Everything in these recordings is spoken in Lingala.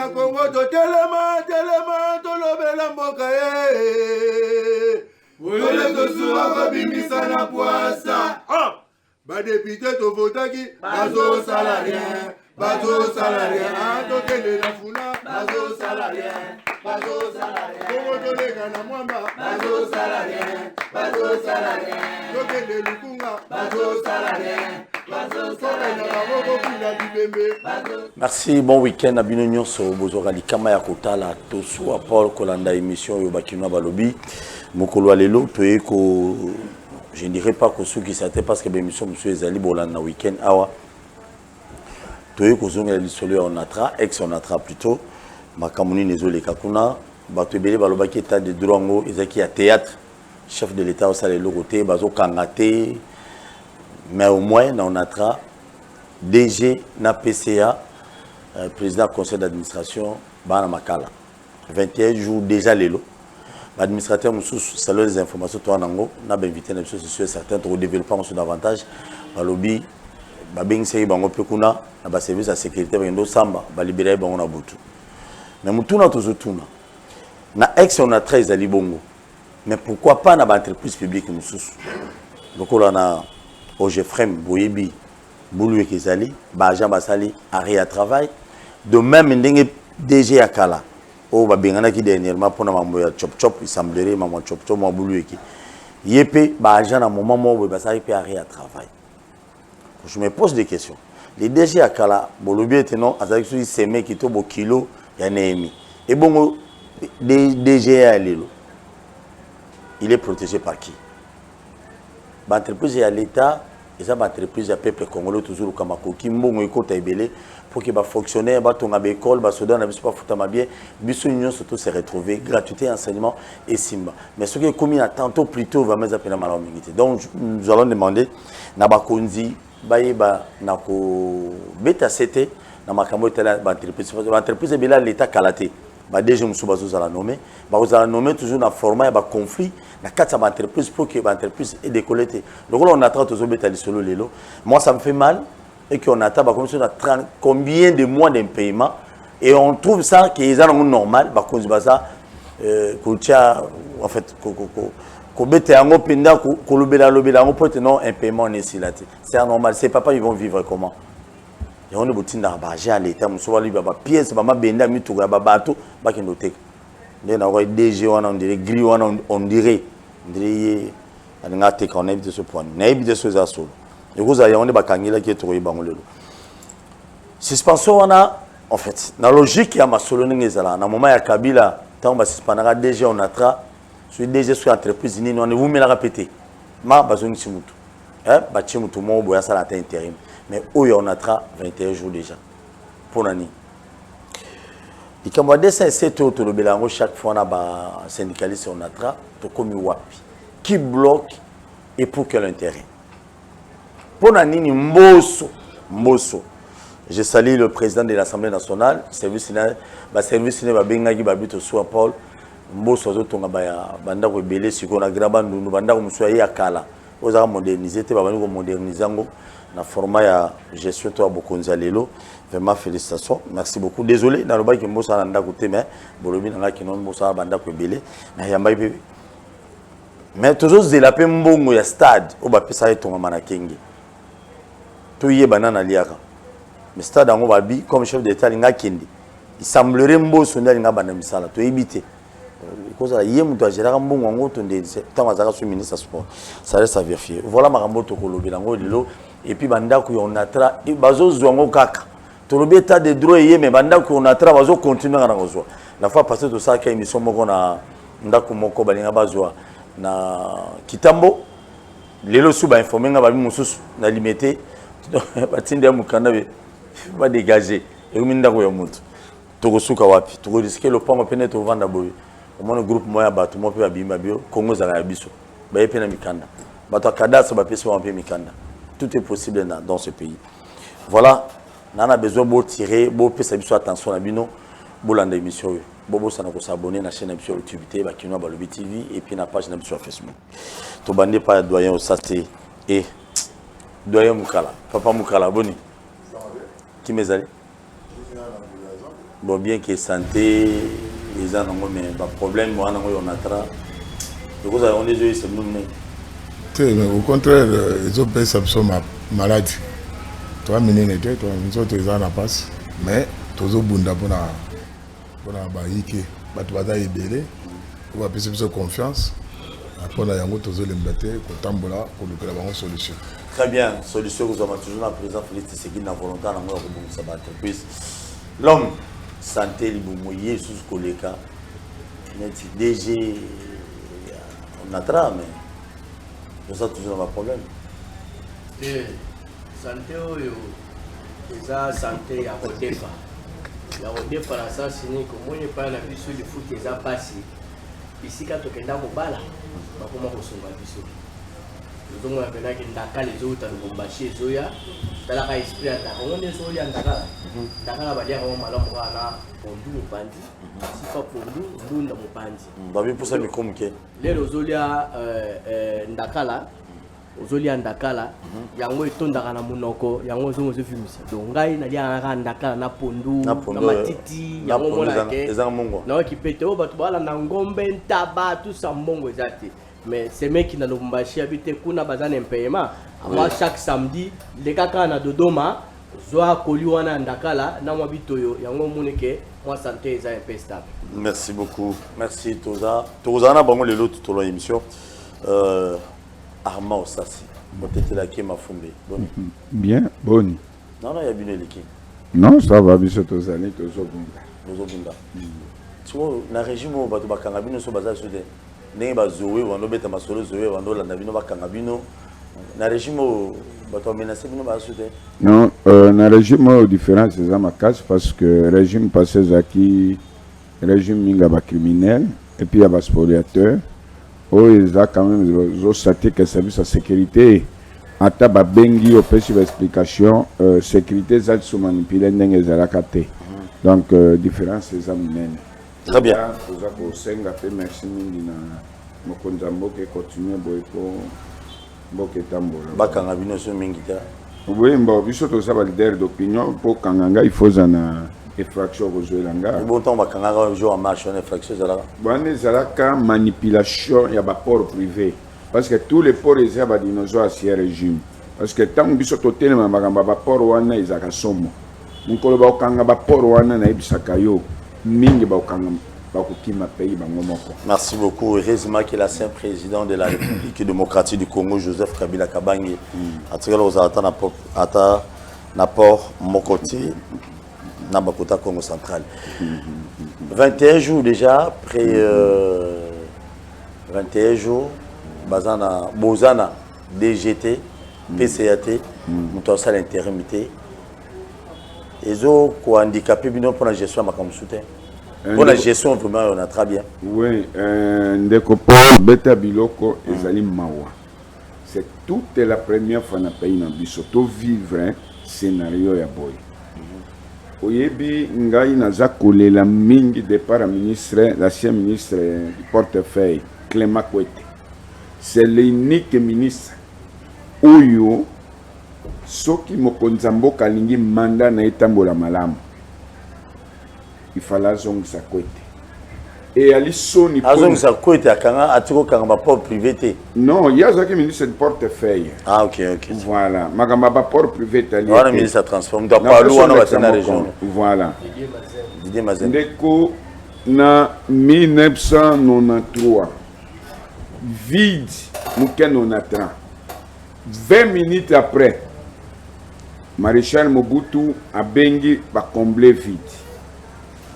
na Congo to telema to lobela mboka Ole to suwa ko bimisa na poasa. Ba député to votaki bazo salarien. Bazo salarien, to tele la funa, bazo salarien, bazo salarien. Komo to lega na mwamba, bazo salarien, bazo salarien. To tele lukunga, bazo salarien, bazo salarien. Merci, bon week-end à Binonio sur Bozorali Kamaya Kotala, Tosu à Paul Kolanda émission Yobakino Balobi, Mokolo Alelo, peu que je ne dirais pas que ceux qui s'étaient parce que l'émission Monsieur Ezali Bolanda week-end awa. Toye kozonga lisolo on atra ex on atra plutôt makamuni nezole kakuna bato ebele balobaki état de droit ngo ezaki ya théâtre chef de l'état au salé logoté bazo kangate mais au moins on atra DG na PCA président du conseil d'administration bana makala 21 jours déjà lelo l'administrateur moussous salon les informations toi nango na invité na sur certains pour développer sur davantage balobi babengisi bango pekuna na ba service de sécurité bendo samba ba libérer bango na butu mais mutuna tozotuna na ex on a 13 ali bongo mais pourquoi pas na ba entreprise publique mususu lokola na OGFREM boyebi bulu ekezali ba agent basali arrêt à travail de même ndenge DG akala o ba bengana ki dernièrement pona mambo ya chop chop il semblerait mambo chop chop mo bulu eki yepe ba agent na moment mo basali pe arrêt à travail. Je me pose des questions. Les DG à Kala, Bolobi était non, avec ces mecs qui tombent au kilo, il y a un ennemi. Et bon, DG à Lelo, il est protégé par qui? L'entreprise est à l'État, et ça, l'entreprise à peuple congolais, toujours au Kamako, qui mbongo et côté belé, pour qu'il va fonctionner, va tomber à l'école, va se donner, va se pas foutre ma bien, Bissou Union surtout s'est retrouvé, gratuité, enseignement et Simba. Mais ce qui est commis à tantôt plus tôt, va mettre à peine à l'humilité. Donc, nous allons demander, Nabakonzi, Baïba nako beta cité na makambo tela entreprise est bien l'état kalaté ba déjà musu bazo za la nommer ba za la nommer toujours na format ba conflit na quatre entreprise pour que l'entreprise est décolletée donc là on attend toujours beta lisolo lelo moi ça me fait mal et qu'on attend ba comme ça combien de mois d'impayement et on trouve ça qui est normal ba konzi baza en fait c'est normal, c'est papa ils vont vivre comment? Et on est boutin d'arbager à l'état, on soit libre, pièce, maman benda mi tout bateau, ba qui noté. Mais on DG on dirait gris on dirait on a été qu'on évite ce point, on évite ce assaut. Et vous avez on est bakangila qui est trouvé bangolelo. Suspension on a en fait, la logique il y a ma solo n'ezala, na moment ya Kabila, tant ba suspendra DG on atra sur DG sur entreprise ni on vous me la répéter. Ma bazoni chimutu. Ba chimutu mo boya sala ta intérim. Mais où on atra 21 jours déjà. Pour nani. Il comme des 7 autres le belango chaque fois na ba syndicaliste on atra to komi wapi. Qui bloque et pour quel intérêt? Pour nani ni mboso. Je salue le président de l'Assemblée nationale, service ba benga ki ba bito soit Paul. Mboso zotonga banda ko belé siko na grabando no banda ko muso ya kala oza moderniser te babani ko moderniser ngo na format ya gestion to bokonza lelo vraiment félicitations merci beaucoup désolé na loba ki mboso na ndako te mais bolobi na ki non mboso banda ko belé na yamba pe mais toujours zelape mbongo ya stade o ba pesa etonga mana kenge to yeba na liaka mais stade ngo babi comme chef d'état linga kende il semblerait mboso ndalinga banda misala to ebité cause la yemu doit gérer un bon ngo to ndé tant azaka sur ministre sport ça reste à vérifier voilà makambo to kolobi lango lelo et puis banda ko on atra bazo zwango kaka to lobi état de droit yé mais banda ko on atra bazo continuer na ngozwa la fois passée to ça ka émission moko na ndako moko balinga bazwa na kitambo lelo su ba informer nga ba mususu na limité batinde mukanda ba dégager et minda ko ya mutu to ko suka wapi to ko risquer le pango pene to vanda boy au moins le groupe moya bato mo pe babimba bio Congo za biso ba yepe na mikanda bato akadasa ba pesa ba pe mikanda tout est possible dans ce pays voilà nana besoin de tirer bo pesa biso attention na bino bolanda émission yo bobo sana ko s'abonner na chaîne sur YouTube ba Kino Balobi TV et puis na page na sur Facebook to bande pas doyen au sate et doyen Mukala papa Mukala boni qui mes allez Bon, bien que santé, les gens ont mais problème, on a tra. Donc, on est joué, c'est au contraire, les autres pays sont malades. Toi, menez toi, nous autres, ils en ont pas. Mais, tous les bunda pour la baïke, tu vas y belé, tu vas plus confiance. Après, on a tous les mbate, pour tambola, pour nous avoir une solution. Très bien, solution, vous avez toujours la présence, Félix Tshisekedi, dans la volonté, dans la volonté, l'homme, santé, il sous Koleka, DG, on a tra, mais nous avons toujours un problème. Santé, c'est la santé à Rodefa. La Rodefa, la santé, c'est que moi, je parle de l'issue du foot qui est passé. Ici, quand on est dans le bal, on va comment recevoir l'issue. Nous avons appelé les autres, nous avons bâché les autres. Dans la esprit, on est sur les Dakar. Dakar va dire qu'on va pondu au bandi. Si pas pondu, nous n'avons pas bandi. Pour ça, mais comme que les Rosolia Ndakala, Rosolia Ndakala, yango etondaka na munoko, yango zo zo fumisa. Donc ngai na dia na Ndakala na pondu, na matiti, yango mona ke. Na ki pete o batu bala na ngombe ntaba tout ça mbongo ezati. Mais ces mecs qui n'ont pas habité kuna bazan un paiement. Moi chaque samedi, les kaka na Dodoma, zoa koliwana Ndakala, na mabitoyo, yango moneke, moi santé est un peu stable. Merci beaucoup. Merci Toza. Toza na bango lelo tout au long de l'émission. Armand Osasi. Peut-être la qui m'a fondé. Bien, bonne. Non, non, il y a bien l'équipe. Non, ça va, bien sûr, Toza ni Tozo Bunda. Tozo Bunda. Tu vois, dans le régime où batu bakangabino so bazal soudé. N'est pas Zoé, on doit mettre ma solo Zoé, on doit l'andabino bakangabino. Dans le régime où batu menacé bino bazal soudé. Non, dans le régime où différence c'est ça ma casse parce que le régime passé zaki régime minga ba criminel et puis il y a ba spoliateur. Oh, ils ont quand même ils que service de sécurité. Ata ba bengi au pêche explication sécurité ça sous manipuler n'engue zalakate. Donc différence c'est ça mène. Très bien. Merci Mindina. Mokonzambo qui continue boke tambola. Bakangabino so mingita. Oui, bon, biso to ça leader d'opinion pour kanganga il faut zana effraction rejoindre. Bon temps bakanganga jour en marche on effraction zala. Bon zalaka manipulation ya ba port privé parce que tous les ports ils ba dinosaures à régime parce que tant biso to telema magamba ba port wana izaka somo. Nkolo ba kanga ba port wana na ibisaka yo. Merci beaucoup. Heureusement qu'il est l'ancien président de la République démocratique du Congo, Joseph Kabila Kabange. En tout cas, nous avons Naport Mokoti, Nabakota Congo central. 21 jours déjà, après 21 jours, Bazana, Bozana, DGT, PCAT, nous avons l'intérimité. Ils ont handicapé pour la gestion de ma soutien. Pour la gestion, vraiment, on a très bien. Oui, Ndekopol, Beta Biloko et Zalim Mawa. C'est toute la première fois dans le pays dans Bisoto vivre un scénario ya boy. Oyebi ngai naza kolela mingi départ ministre, l'ancien ministre du portefeuille Clément Kwete. C'est l'unique ministre Oyo soki mokonzambo kalingi mandat na etambola malamu. Il fallait zongisa Kwete. Et ali soni zongisa Kwete akanga atiko kanga port privé. Non, il y a un ministre de portefeuille. Ah OK. Voilà, magamba ba port privé ali. Voilà ministre transforme dans pas loin dans la région. Voilà. Didier Mazen. Ndeko na 1993. Vide muken on attend. 20 minutes après, Maréchal Mobutu a bengi va combler vide.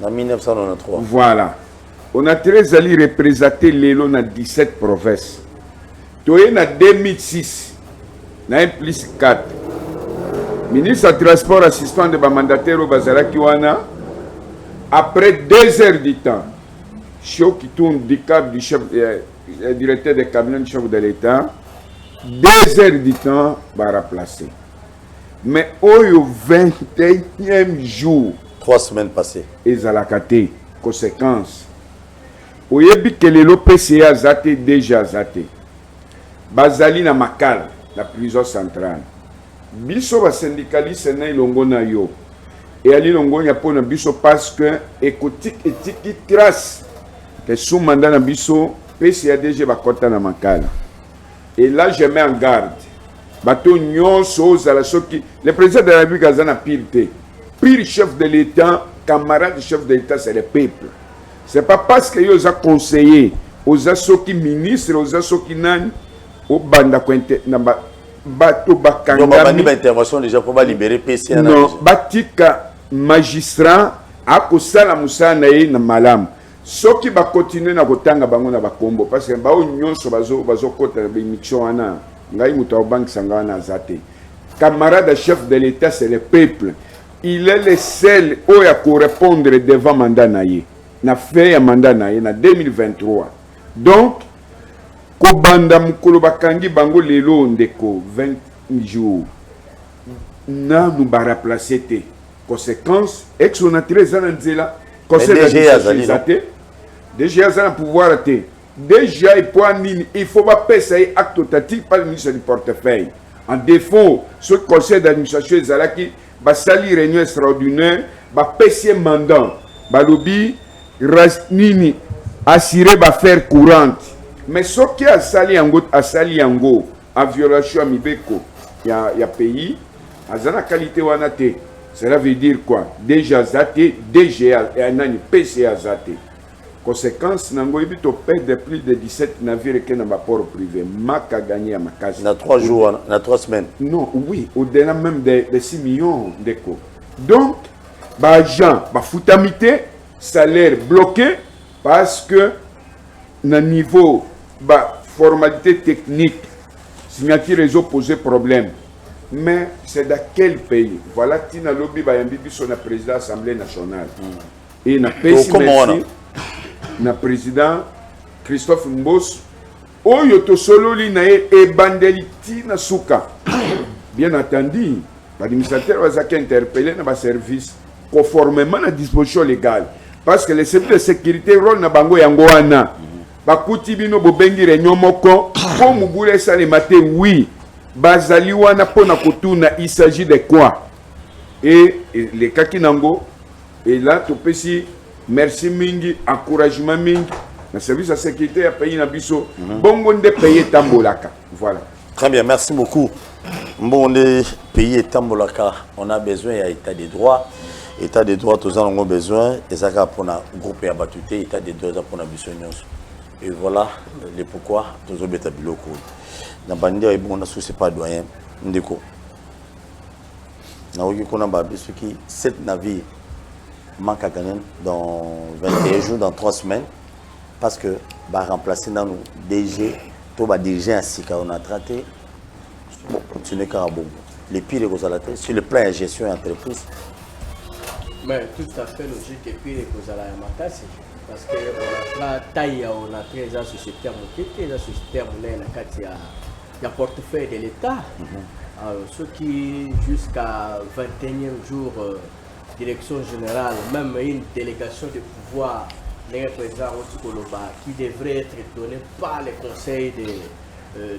En 1993. Voilà. On a très allé représenter l'élo dans 17 provinces. Toye en 2006, na 1 plus 4. Ministre du Transport assistant de mandataire au Bazaraki Wana, après 2 heures du temps, Chio qui tourne du câble du chef, directeur des cabinets du chef de l'État, 2 heures du temps, va remplacer. Mais au 21e jour, 3 semaines passées. Et à la conséquence. Au yebi que le PCA zate déjà zate. Bazali na Makal, la prison centrale. Biso ba syndicaliste na ilongo na yo. et ali longo ya pona biso parce que écotique éthique qui trace que sous mandat na biso PCADG va kota na makala. Et là je mets en garde bato nyonso ozala soki le président de la République azana pire chef de l'État, camarade chef de l'État, c'est le peuple. C'est pas parce que yo a conseillé aux soki ministre aux soki nani au banda kwente na bato bakangami ba intervention déjà pour libérer PC non batika magistrat akosala musana ye na malamu soki ba continuer na kotanga bango na bakombo parce que ba nyonso bazo kota ba mission wana ngai muto bank sangana zate camarade chef de l'État c'est le peuple. Il est le seul qui a correspondre devant mandat naïe. Na fait un mandat naïe na 2023. Donc, kobanda mukolo bakangi bango lelo ndeko 20 jours. Na nous ba remplacer té. Conséquence, ex-onatrice zananzela. Conseil d'administration. Déjà azana pouvoir té. Déjà il faut pas payer acte totatif par le ministre du portefeuille. En défaut, ce conseil d'administration ezalaki basali réunion extraordinaire ba PC mandant ba lobby rasnini assurer ba faire courante mais ce qui a sali yango en violation mibeko ya pays azana qualité wana te. Cela veut dire quoi? Déjà zate DGA et anani PCA zate. Conséquence nango ibito perdre plus de 17 navires que dans ma port privé maka gagné à ma case dans 3 jours dans 3 semaines non oui au-delà même de 6 millions d'éco donc bah agent bah foutamité salaire bloqué parce que na niveau bah formalité technique signature réseau posé problème mais c'est dans quel pays voilà tina lobby bah yambi biso na président assemblée nationale et na PC na président Christophe Mbos oyo to sololi na e bandeliti na suka bien entendu l'administrateur va interpeller na ba service conformément à la disposition légale parce que les services de sécurité rôle na bango yango wana bakuti bino bobengi réunion moko pour mubule ça le matin oui bazali wana pona kotuna il s'agit de quoi et les kakinango et là to pesi merci mingi, encouragement mingi. Le service de sécurité a payé Nabiso. Bongo de payer Tambolaka. Voilà. Très bien, merci beaucoup. Bon, on est payé Tambolaka. On a besoin d'état des droits. État des droits, tous en ont besoin. Et ça, pour le groupe à Batuté, état des droits pour la mission. Et voilà les pourquoi tous les établis locaux. Dans le bandit, on a souci pas doyen. Ndeko. Dans le qu'on a besoin qui 7 navires. Manque à gagner dans 21 jours, dans 3 semaines, parce que va remplacer dans nos DG, tout va diriger ainsi qu'on a traité, continuer Carabou. Les pires causes à la tête, sur le plan de gestion et entreprise. Mais tout à fait logique et puis les causes à la macasse, parce que on a taille, on a 13 ans société à monter, 13 ans société à monter, il y a portefeuille de l'État. Alors, ceux qui jusqu'à 21e jour, direction générale, même une délégation de pouvoir, les représentants qui devrait être donné par les conseils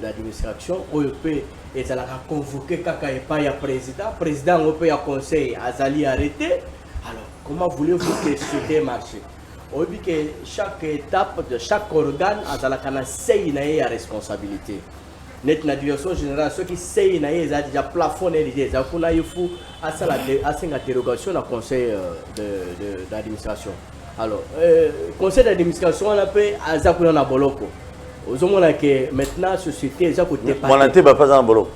d'administration, OEP et ça a convoqué quand il y a président OEP a conseil Azali arrêté. Alors, comment voulez-vous que ce marche? On dit que chaque étape de chaque organe a la responsabilité. Net na direction générale ceux qui sait na déjà plafonné les déjà pour il faut à la dérogation au conseil d'administration. Alors conseil d'administration on appelle azakuna na boloko. Ozomona que maintenant société za côté pas Monanté va pas en boloko.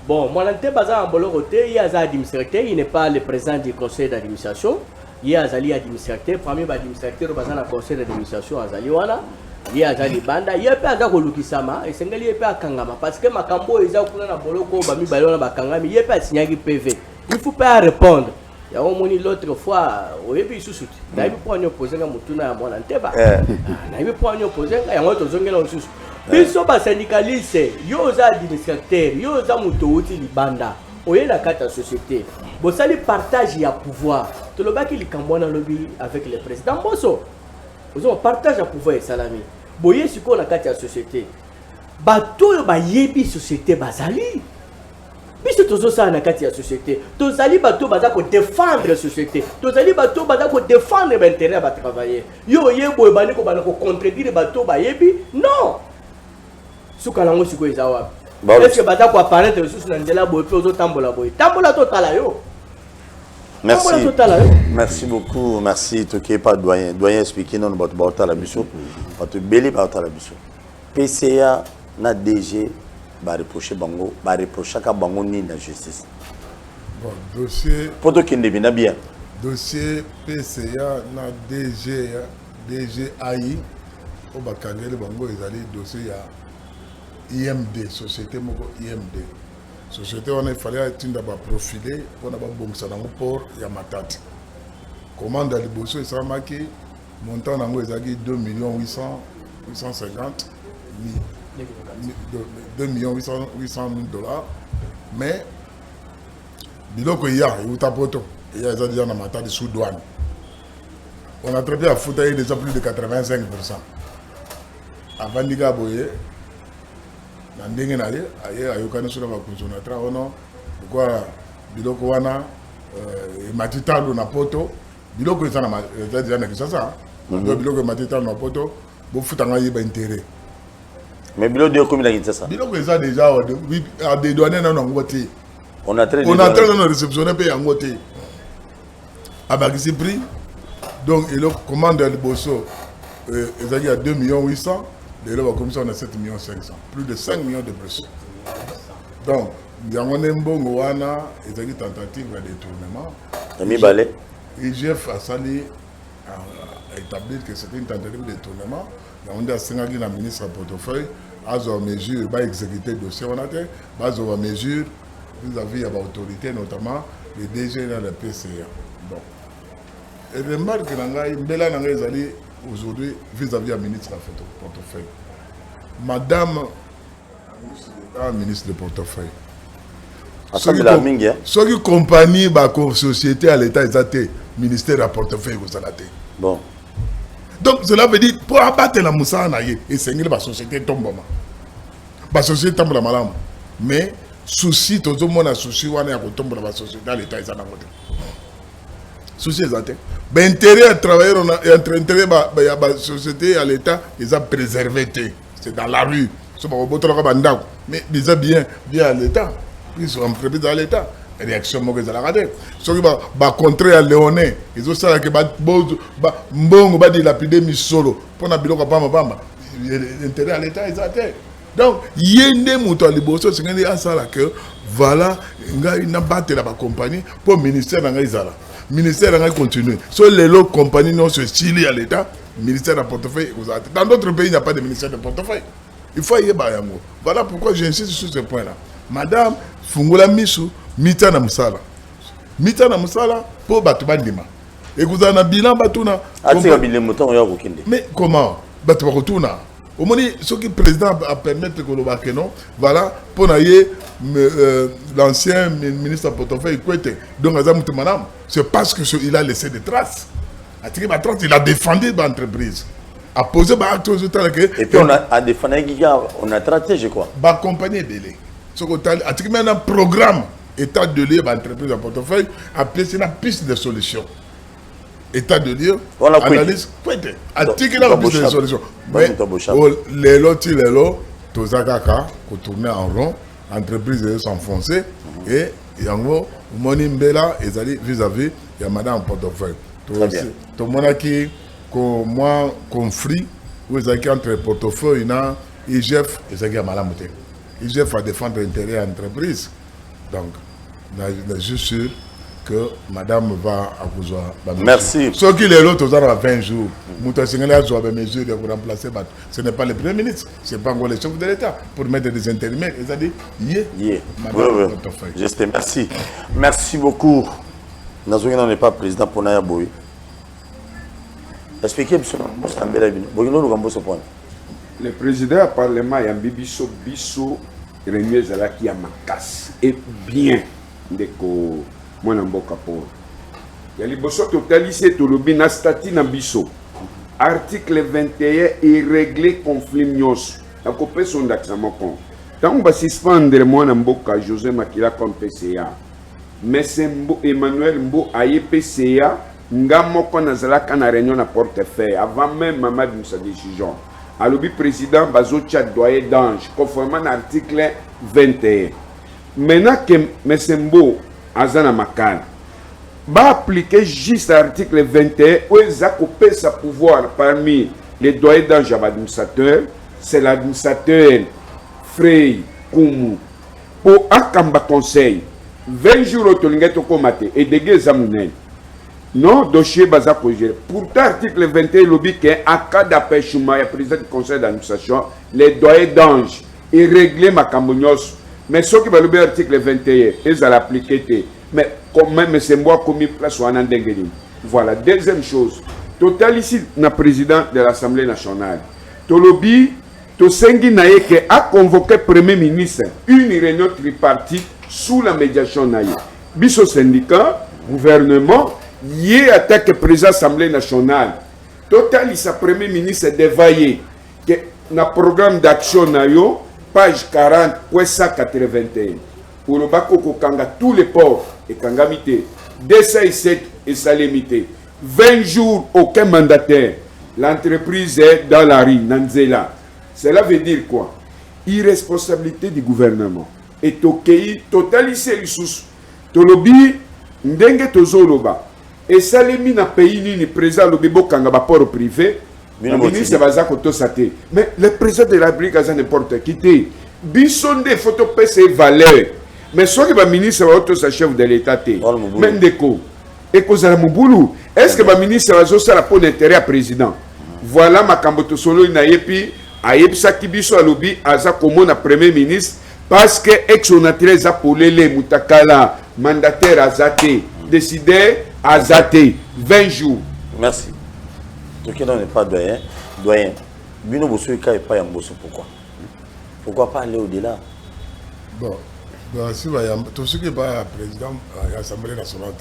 Bon, Monanté baza en boloko té il y a administrateur, il n'est pas le président du conseil d'administration, il y a azali administrateur, premier administrateur baza na conseil d'administration azali wana. Il y a des bandes, il y a pas d'Akolukisama, et c'est qu'il y a pas Kangama, parce que Makambo est à Boloko, Bami Balona Bakangami, il n'y a pas de signal PV. Il ne faut pas répondre. Il y a au moins l'autre fois, au début, sous soutien. Il y a pas de opposé à Moutuna à Monanteba. Il y a pas de opposé à Moto Zongelon sous. Ils sont pas syndicalistes, ils sont administrateurs, ils sont Moutouti, les bandas. Il y a la carte société. Bon, ça, le partage, il y a pouvoir. Tout le bas qui est en lobby avec le président Bosso. On partage à pouvoir et salami. Boye ce qu'on a quatre société. Bateau ba yebi société bazali. puisque tous ça na kati ya société tous ali bato baza ko défendre la société tous ali bato baza ko défendre l'intérêt ba travailler yo yebo ebani ko bana ko contredire bato ba yebi non suka lango siko ezawa est-ce que baza ko apparaître sous na nzela boy pe ozo tambola total yo. Merci. Merci beaucoup. Merci. Toké pas doyen. Doyen expliquer non votre bota la biso. Votre belé bota la biso. PCA na DG va reprocher bango, va reprocher ka bango ni na justice. Bon, dossier Poto kende bina bien. Dossier PCA na DG AI au bakangeli bango ezali dossier ya IMD, société moko IMD. Société on il fallait attendre ba profiler pour na ba bongisa na port ya Matadi. Commande à liboso et ça marqué montant nango ezaki 2 850 800 000 dollars, mais biloko ya utapoto il y a déjà na Matadi sous douane. On a attrapé à Fouta déjà plus de 85%. Avant diga boye na ndenge na ye ayokani sura ba consommateur ono quoi biloko wana matitalo na poto biloko ezana déjà na kisasa biloko matitalo na poto bo futanga yeba intérêt mais biloko de combien na kisasa biloko eza déjà a des douanes na ngote on a traité na réceptionné pe ya ngote abakisi prix donc il commande le bosso ezali à 2 800 000. Et là, comme ça, on a 7 500 000. Plus de 5 millions de plus. Donc, il y a un tentative de détournement. IGF a sali à établir que c'était une tentative de détournement. Il y a un ministre à portefeuille, à mesure, va exécuter le dossier, on a des mesures vis-à-vis de l'autorité, notamment les DG et le PCA. Bon. Et remarque que aujourd'hui, vis-à-vis du ministre de portefeuille. Madame la ministre de portefeuille. Ce qui compagnie, la société à l'État, le ministère de portefeuille. Bon. Donc, cela veut dire, pour abattre la moussa, et c'est la société tombe. La société tombe malade. Mais, souci, tout le monde a souci, on a tombe la société à l'État. Souci exact. Ben intérêt à travailler intérêt la société à l'État, ils ont préservé. C'est dans la rue. Mais ils ont bien à l'État. Ils sont entrepris à l'État. Réaction mauvaise à la radio. Ceux qui vont contrer à Léoné, ils ont ça que bon va dilapider mis solo pour na biloko pamba pamba. Intérêt à l'État ils ont. Donc yende muto liboso c'est ngani ça là que voilà ngai na battre la compagnie pour ministère na ngai zala. Ministère a continué. Sur les autres compagnies non se stylent à l'État, ministère de portefeuille. Dans d'autres pays, il n'y a pas de ministère de portefeuille. Il faut y aller. Voilà pourquoi j'insiste sur ce point-là. Madame Fungola Michou, Mita na Moussala. Mita na Moussala pour Batouba Ndima. Et vous avez un bilan Batouna. Mais comment Batouba Rotuna. Au moment où le président a permis que non, voilà, pour l'ancien ministre de portefeuille, donc c'est parce qu'il a laissé des traces. Il a défendu l'entreprise. A posé des actes aux États. Et puis on a défendu, on a traité, je crois. La compagnie de l'État. Il y a un programme État de l'État, l'entreprise de portefeuille, appelé une piste de solution. État de lieu, analyse, article la piste de solution. Mais les lots, tous les tourner en rond, entreprise s'enfoncer et yango moni mbela ezali vis-à-vis ya madame portefeuille. Tout le monde qui moi conflit où ezali entre portefeuille et IGF ezali malamu te. IGF a défendre l'intérêt de l'entreprise. Donc, je suis sûr que madame va à merci. Ce qui est l'autre, aux 20 jours. Mesures pour remplacer. Ce n'est pas le Premier ministre, ce n'est pas encore le chef de l'État pour mettre des intérimaires. Ils ont dit, madame portefeuille. Juste, merci. Merci beaucoup. Nous n'est pas président pour Naya Boy. Expliquez ce point. Le président du Parlement, Bisso, Rémi Zalaki, Makas, et bien de moi n'importe quoi. Il y a les bossos totalisés tout le bien stati n'ambiso. Article 21 est réglé conflit nios. La copie son d'accent con. Tant qu'on va suspendre moi dans Mboka José Makila comme PCA. Mais c'est Emmanuel Mbo aye PCA ngamo ko nazalaka na réunion na portefeuille avant même Mamad Moussa décision. Alobi président bazo chat doyer d'ange conformément à l'article 21. Maintenant que M. Mbo azana makala va appliquer juste l'article 21 où il a coupé sa pouvoir parmi les doyers d'ange à l'administrateur, c'est l'administrateur Frey Koumou pour Akamba Conseil 20 jours au Tolinguet au Komate et dégué Zamounen. Non, dossier Baza Kogé. Pourtant, article 21, lobby qu'un cas d'appel Chouma, le président du conseil d'administration, les doyers d'ange et régler ma cambognos. Mais ce qui va le article 21, ils allent l'appliquer. Mais quand même, c'est moi qui ai mis place au Anandengeli. Voilà. Deuxième chose. Total ici, le président de l'Assemblée nationale. Tolobi, Tosengi Naye a convoqué le Premier ministre une réunion tripartite sous la médiation Naye. Biso syndicat, gouvernement, y attaque le président de l'Assemblée nationale. Total ici, le Premier ministre dévaillé que le programme d'action Nayo, page 40, 181. Pour le Bakoko Kanga, tous les ports et Kangamité, 207 et Salémité. 20 jours, aucun mandataire. L'entreprise est dans la rue, Nanzela. Cela veut dire quoi? Irresponsabilité du gouvernement. Et Tokei, totalisé les sous. Tolobi, Ndenge Tozoloba. Et Salemi na pays ni président Lobibo Kanga port privé. Le ministre Bazako Tosate. Mais le président de la République a n'importe qui. Bisson des photos PC valeur. Mais soit que le ministre va auto sa chef de l'État. Mendeko. Et Kozala Mouboulou. Est-ce que le ministre va aussi la pour l'intérêt à président? Voilà ma Kamboto Solo Inayepi. Ayepsa Kibiso Alobi Aza Komo na premier ministre. Parce que ex-onatrice a polélé Moutakala mandataire Azate. Décidé Azate. 20 jours. Merci. Donc il n'est pas doyen. Doyen. Bino Bosso et pas Yambosso. Pourquoi? Pourquoi pas aller au-delà? Bon, si tout ce qui est président de l'Assemblée nationale,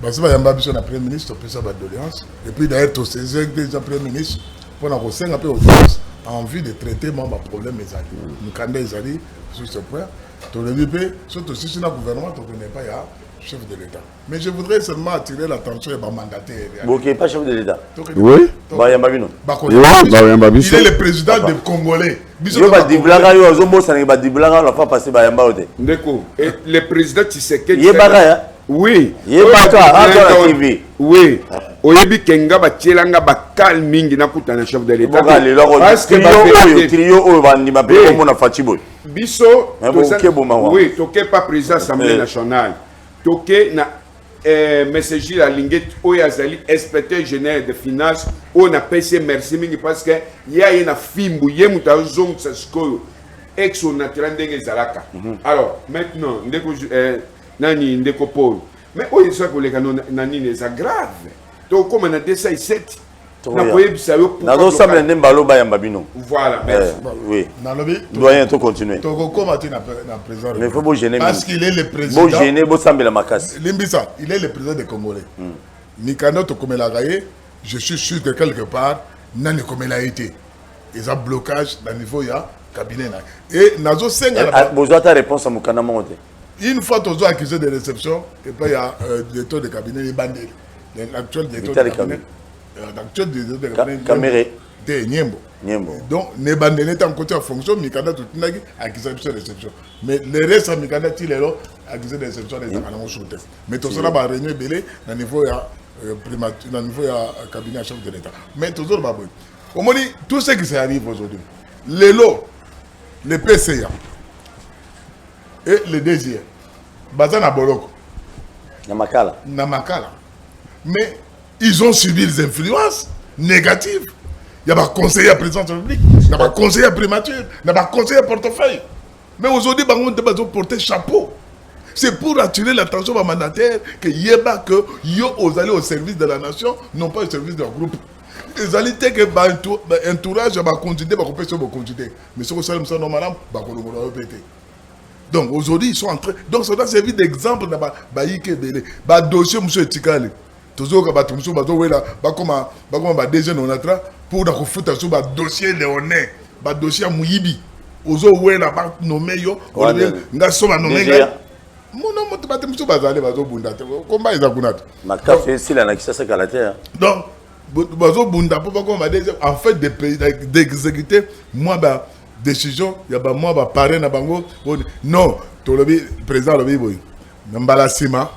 si il y a un premier ministre, on peut faire de doléance. Et puis d'ailleurs, tous ces déjà premier ministre, pour qu'on ait un peu d'audience, envie de traiter mon problème. Nous avons des sur ce point. Tout le monde, surtout si c'est un gouvernement, on ne connaît pas le chef de l'État. Mais je voudrais seulement attirer l'attention et mandataire. Vous n'êtes pas chef de l'État? Oui. Il est le président des Congolais. Et le président Tshisekedi. Oui. Oui. Oyebi Kenga Bachelanga Bakal Mingi Nakutana chef de l'État. Parce que Biso, oui, toke pas président de l'Assemblée nationale. Toke na M. Gilles Alinguet, Oyazali, inspecteur général de finances, on a payé merci mingi parce que y a une fimbu, y a une zone de ce ex-naturel de Zalaka. Alors, maintenant, Nani Ndeko Paul. Mais où est-ce que les canons Nani les aggrave? Donc, comme on a déjà 7, voilà, merci. Oui. Doyen, tu continues. Mais il faut vous gêner. Parce qu'il est le président. Vous gêner, vous semblez la macasse. Limbisa, il est le président des Congolais. Nikano Tokomelagaye, je suis sûr que quelque part, Nani Komela été. Ils ont blocage dans le niveau, il y a cabinet. Et Nazo Senga. Vous avez ta réponse à Moukana Monte. Une fois que tu as accusé de réception, et puis il y a le directeur de cabinet, les bandits. L'actuel directeur de cabinet. L'actuel directeur de cabinet. Caméré. De Niembo. Donc, les bandits étaient en côté en fonction, Mikanda tout le monde a accusé de réception. Mais le reste, Mikanda, il est là, accusé de réception des animaux sous test. Mais tout ça, va réunir Belé, dans le niveau, il y a cabinet chef de l'État. Mais toujours, au moins, tout ce qui s'arrive aujourd'hui, les lots, les PCA, et les désirs, Bazana Boloko, Namakala. Mais ils ont subi des influences négatives. Il y a un conseiller à président de la République, il y a un conseiller à primature, il y a un conseiller à portefeuille. Mais aujourd'hui, on doit porter chapeau. C'est pour attirer l'attention des mandataires que Yeba que yo allez au service de la nation, non pas au service d'un groupe. Ils allaient dire que entourage va continuer, va continuer. Mais ce que ça nous normalement, va péter. Donc aujourd'hui, ils sont en train. Donc ça doit servir d'exemple dans le dossier, M. Tikali. Toujours que M. Bazouela, comme déjà on a pour la foutre sur le dossier léonais, le dossier Mouyibi. ozo wena ba nommé yo nga soba nommé nga mono moto ba temso bazale bazo bunda te komba eza kunata makafe sila na kisasa kala te donc bazo bunda po ba ko ma déjà en fait d'exécuter moi ba décision ya ba moi ba parrain na bango non to lobi président lobi boy nambala sima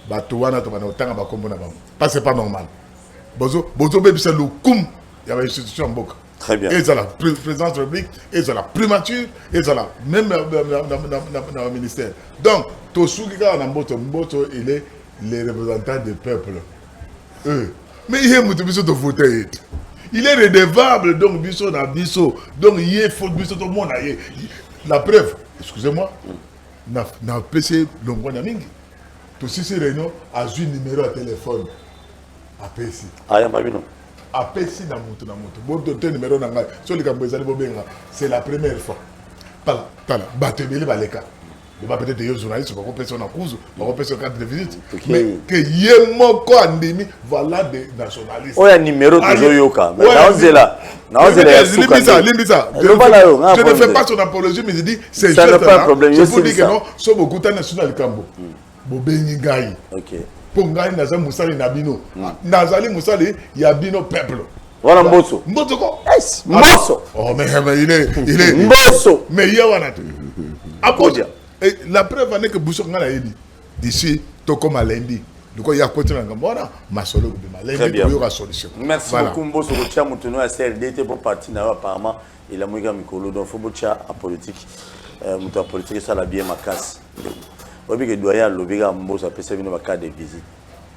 ba to wana to ba na otanga ba kombo na bango parce que c'est pas normal bozo bebisa le kum ya ba institution mboka. Très bien. Et ça la présidence de la République, et ça la primature, et ça la même dans le ministère. Donc, Tosuki Mboto, il est les représentants du peuple. Mais il est motivé de voter. Il est redevable, donc Bisso na Bisso. Donc il est faute Bisso tout le monde. La preuve, excusez-moi, na PC Longwa Mingi. Tout ces réunions a un numéro de téléphone à PC. Ah, il y a pas vu non. apesi na mutu bon te numéro na ngai so likambo ezali bobenga c'est la première fois tala bato ebele baleka ba peut-être yo journaliste bako pesa na kuzu bako pesa carte de visite mais que ye moko andimi voilà des nationalistes oya numéro toujours yoka mais naozela limbisa je ne fais pas son apologie mais je dis c'est juste là je vous dis que non so bokuta national likambo bobengi ngai OK pour ngai naza musali na bino nazali musali ya bino peuple voilà Mbosso ko yes Mbosso oh mais il est Mbosso mais il y a wana tu apodia et la preuve est que Bousso ngala yebi d'ici to comme lundi donc il y a continué ngambona masolo ko bima lundi ko yoka solution merci beaucoup Mbosso ko tia mutuno ya CRDT pour parti na apparemment il a mwiga mikolo donc faut botia à politique mutu à politique ça la bien makasi obi ke doya lobika Mbosso apesa bino ba carte de visite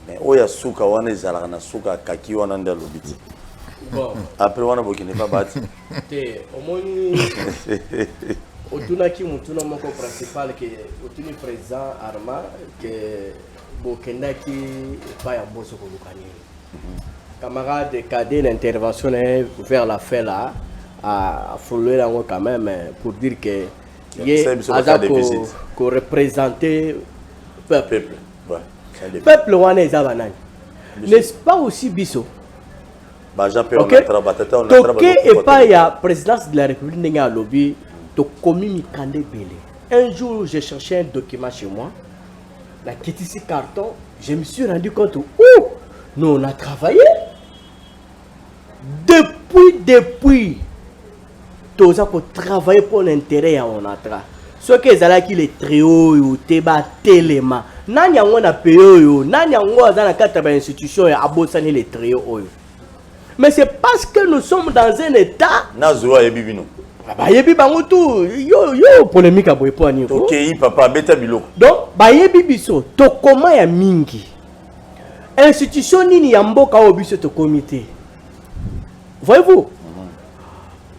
mais oya suka wana ezalaka na suka kaki wana nda lobiti bon après wana bokine pas bati te omoni otunaki mutuna moko principal ke otuni président Arma que bokendaki pa ya Mbosso ko lukani camarade cadre l'intervention vers la fin là à frôler là quand même pour dire que ko représenter peuple ouais peuple wana ezabanani n'est-ce pas aussi Bisso bah j'appelle OK toke et pas ya présidence de la République n'enga lobby to komi Kandé Belé. Un jour j'ai cherché un document chez moi la quitté carton je me suis rendu compte nous on a travaillé depuis tous pour travailler pour l'intérêt à Onatra. Ce que ezalaki les trio yo teba telema nani yango na payo yo nani yango azana 80 institutions ya abosani les trio oyo. Mais c'est parce que nous sommes dans un état nazo ya bibino ba yebi bango tout yo polémique aboy po ani OK papa beta biloko donc ba yebi biso to koma ya mingi institution nini ya mboka o biso to comité voyez-vous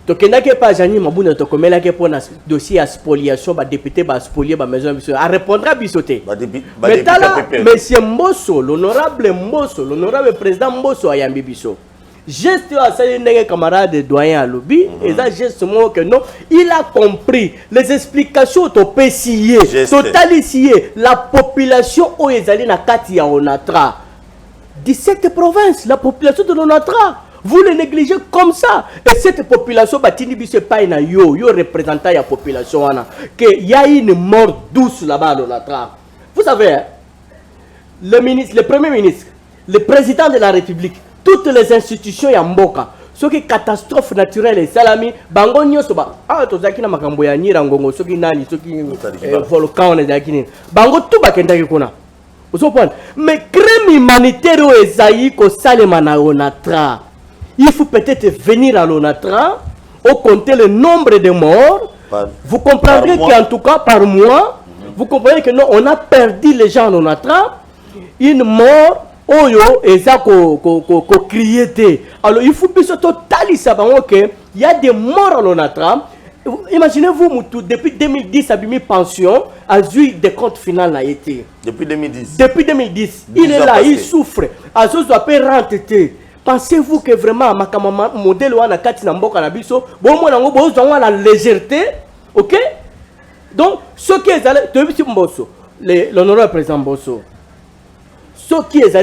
tokendaki pa Jani Mabunda tokomelaki pour na dossier à spoliation ba député ba spolier ba maison biso a répondra biso te mais tala monsieur Mbosso l'honorable président Mbosso ayambi biso geste à ça ndenge camarade doyen Alobi et ça geste moi que non il a compris les explications to pesier totalisier la population o ezali na kati ya Onatra 17 provinces la population de l'Onatra. Vous le négligez comme ça. Et cette population, Batini Bisse Paina, yo représentant la population, qu'il y a une mort douce là-bas, vous savez, hein, le premier ministre, le président de la République, toutes les institutions ya mboka, ce qui est catastrophe naturelle et salami, bango nyoso ba, tozaki na makambo ya nyira ngongo, ce qui nani, ce qui volcan on est bango tout bakendaki kuna. Mais crème humanitaire au Esaïe ko salema na Onatra. Il faut peut-être venir à l'Onatra, au compter le nombre de morts. Vous comprendrez qu'en tout cas par mois, vous comprenez que non, on a perdu les gens en Onatra. Une mort, oyo, et ça ko crié. Alors il faut plus totalement savoir qu'il y a des morts en Onatra. Imaginez-vous, depuis 2010, Abimi Pension a eu des comptes finaux a été. Depuis 2010. Depuis 2010. Il est là, il souffre. Azos doit payer rentrer. Pensez-vous que vraiment ma modèle wana kati na mboka na biso bon moi nango bozwa la légèreté OK donc ce qui est allé de Mbosso l'honorable président Mbosso ce qui est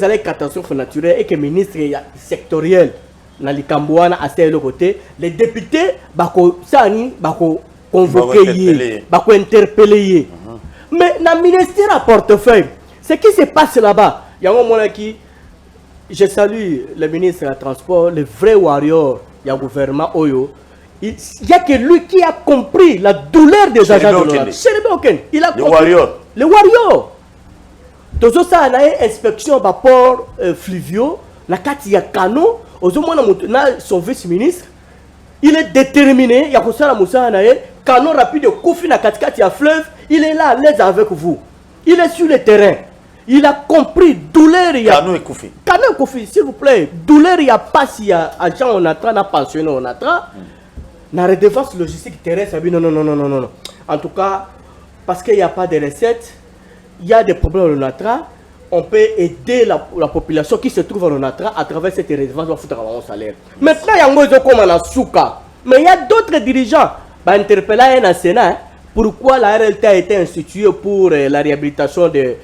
allé catastrophe naturelle et que ministre sectoriel na likambouana à le côté les députés bako sani bako convoquer bako interpeller mais na ministère à portefeuille ce qui se passe là-bas yango mona qui je salue le ministre des Transports le vrai warrior ya gouvernement oyo il y a que lui qui a compris la douleur des agents de l'ONATRA. Il a compris. Le warrior. Tozo ça na inspection par port fluviaux la carte ya canot aux na son vice-ministre il est déterminé ya kosala musa na canot rapide koufi na katikati ya fleuve il est là à l'aise avec vous il est sur le terrain il a compris douleur ya canot et koufi s'il vous plaît douleur ya passe ya agent ONATRA na pensionné ONATRA la redevance logistique terrestre non en tout cas parce qu'il n'y a pas de recettes il y a des problèmes au ONATRA on peut aider la population qui se trouve au ONATRA à travers cette redevance pour foutre un salaire maintenant il y a un comme en Souka mais il y a d'autres dirigeants interpeller un Sénat pourquoi la RLT a été instituée pour la réhabilitation du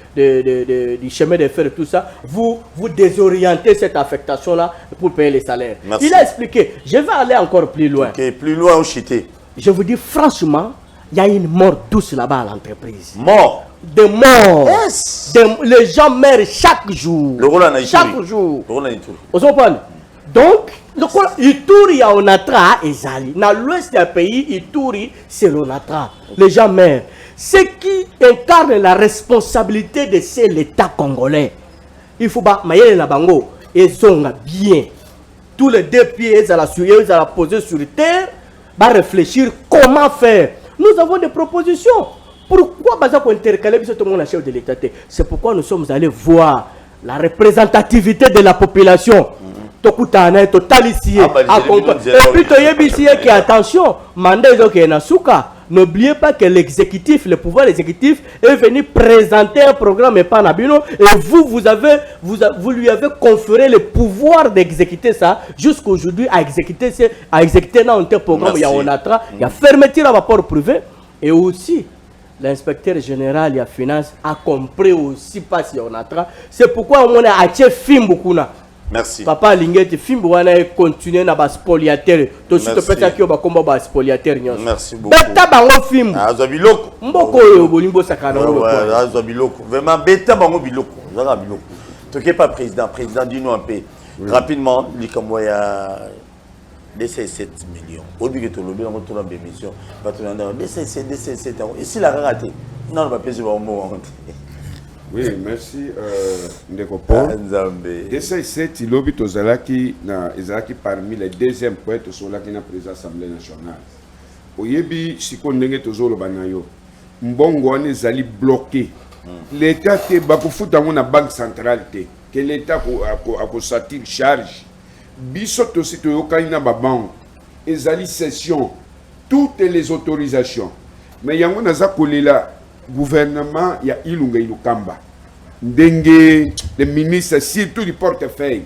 chemin de fer et tout ça vous désorientez cette affectation là pour payer les salaires. Merci. Il a expliqué je vais aller encore plus loin. Okay, plus loin au Chité. Je vous dis franchement il y a une mort douce là-bas à l'entreprise. Mort. Des morts. Yes. Les gens meurent chaque jour. Chaque jour. Donc, Ituri a ONATRA et Zali. Dans l'ouest du pays, Ituri, c'est l'ONATRA. Les gens meurent. Ce qui incarne la responsabilité de c'est l'État congolais. Il faut pas mailler la bango et zonga bien. Tous les deux pieds, ils allaient la poser sur terre, va réfléchir comment faire. Nous avons des propositions. Pourquoi Baza pour intercaler tout le monde chef de l'État? C'est pourquoi nous sommes allés voir la représentativité de la population. Tokutana, totalicie. Et puis Toyebicie qui attention, mandat qui est Nasuka. N'oubliez pas que l'exécutif, le pouvoir exécutif est venu présenter un programme et pas Nabino et vous lui avez conféré le pouvoir d'exécuter ça jusqu'aujourd'hui à exécuter dans un tel programme. Il y a ONATRA, il y a fermeture à rapport privé et aussi l'inspecteur général de la finance a compris aussi pas si ONATRA. C'est pourquoi on a acheté film beaucoup là. Merci. Papa Lingeti film wana continuer na ba spoliateur. To si to pesa ki ba komba ba spoliateur nyonso. Merci beaucoup. Beta bango film. Azwa biloko. Mboko yo bolimbo sakana ro. Ouais, azwa biloko. Vraiment beta bango biloko. Zaka biloko. Toké pas président dis-nous un peu rapidement likambo ya DC7 millions. Obi que to lobi na moto na bémission. Ba to na DC7 ici la raté. Non on va payer ba mot. Oui, merci Ndeko Paul. DC7 il obi tozalaki na ezalaki parmi les deuxièmes poètes sur la présidence Assemblée nationale. Oyebi siko ndenge tozolo banayo. Mbongo wana ezali bloqué. L'État te bakufuta na banque centrale te. Que l'État a satir charge. Biso to sito yokani na ba banque. Ezali session toutes les autorisations. Mais yango naza kolela gouvernement ya Ilunga Ilukamba ndenge le ministre surtout du portefeuille